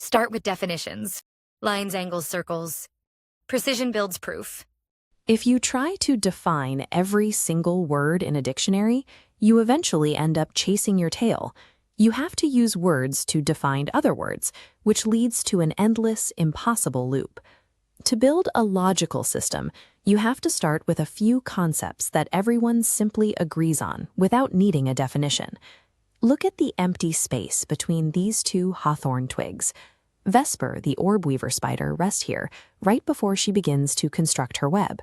Start with definitions. Lines, angles, circles. Precision builds proof. If you try to define every single word in a dictionary, you eventually end up chasing your tail. You have to use words to define other words, which leads to an endless, impossible loop. To build a logical system, you have to start with a few concepts that everyone simply agrees on without needing a definition. Look at the empty space between these two hawthorn twigs. Vesper, the orb weaver spider, rests here right before she begins to construct her web.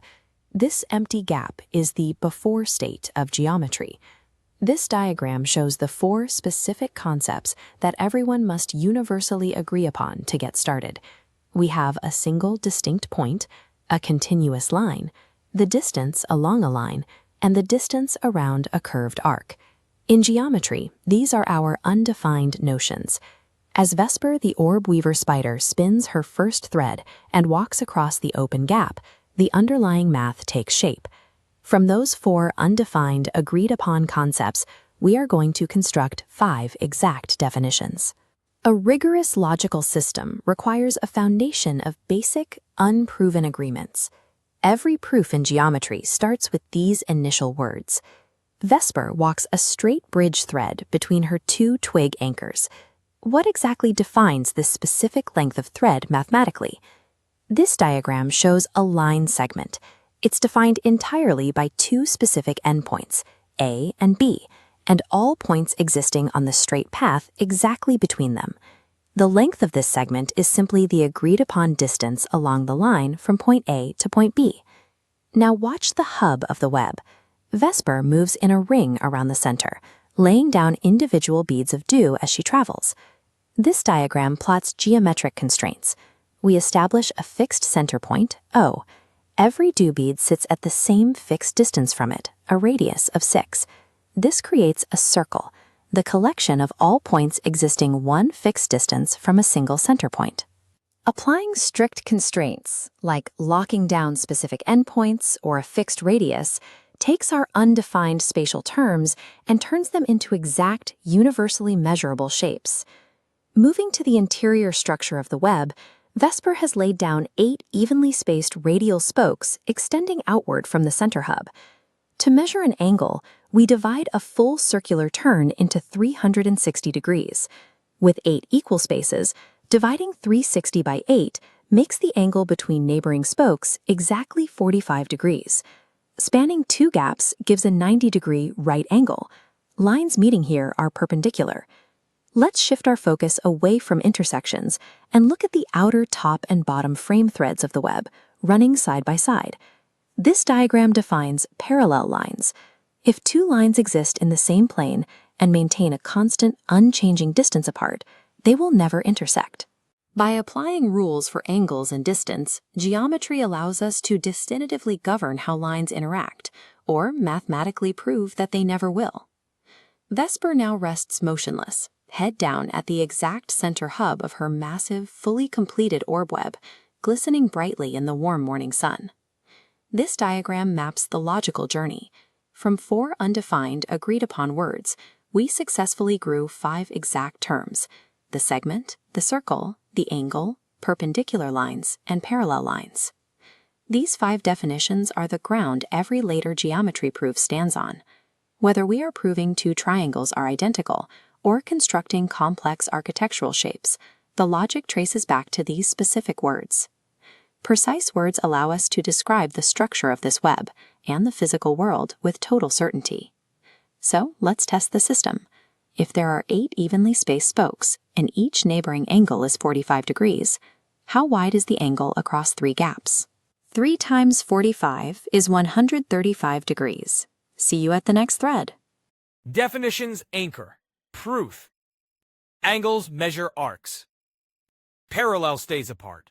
This empty gap is the before state of geometry. This diagram shows the 4 specific concepts that everyone must universally agree upon to get started. We have a single distinct point, a continuous line, the distance along a line, and the distance around a curved arc. In geometry, these are our undefined notions. As Vesper, the orb weaver spider, spins her first thread and walks across the open gap, the underlying math takes shape. From those 4 undefined, agreed-upon concepts, we are going to construct 5 exact definitions. A rigorous logical system requires a foundation of basic, unproven agreements. Every proof in geometry starts with these initial words. Vesper walks a straight bridge thread between her 2 twig anchors. What exactly defines this specific length of thread mathematically? This diagram shows a line segment. It's defined entirely by 2 specific endpoints, A and B, and all points existing on the straight path exactly between them. The length of this segment is simply the agreed-upon distance along the line from point A to point B. Now watch the hub of the web. Vesper moves in a ring around the center, laying down individual beads of dew as she travels. This diagram plots geometric constraints. We establish a fixed center point, O. Every dew bead sits at the same fixed distance from it, a radius of 6. This creates a circle, the collection of all points existing one fixed distance from a single center point. Applying strict constraints, like locking down specific endpoints or a fixed radius, takes our undefined spatial terms and turns them into exact, universally measurable shapes. Moving to the interior structure of the web, Vesper has laid down 8 evenly spaced radial spokes extending outward from the center hub. To measure an angle, we divide a full circular turn into 360 degrees. With 8 equal spaces, dividing 360 by 8 makes the angle between neighboring spokes exactly 45 degrees. Spanning 2 gaps gives a 90-degree right angle. Lines meeting here are perpendicular. Let's shift our focus away from intersections and look at the outer top and bottom frame threads of the web, running side by side. This diagram defines parallel lines. If 2 lines exist in the same plane and maintain a constant, unchanging distance apart, they will never intersect. By applying rules for angles and distance, geometry allows us to definitively govern how lines interact, or mathematically prove that they never will. Vesper now rests motionless, head down at the exact center hub of her massive, fully completed orb web, glistening brightly in the warm morning sun. This diagram maps the logical journey. From 4 undefined, agreed-upon words, we successfully grew 5 exact terms: the segment, the circle, the angle, perpendicular lines, and parallel lines. These 5 definitions are the ground every later geometry proof stands on. Whether we are proving 2 triangles are identical or constructing complex architectural shapes, the logic traces back to these specific words. Precise words allow us to describe the structure of this web and the physical world with total certainty. So let's test the system. If there are 8 evenly spaced spokes and each neighboring angle is 45 degrees, how wide is the angle across 3 gaps? 3 times 45 is 135 degrees. See you at the next thread. Definitions anchor. Proof. Angles measure arcs. Parallel stays apart.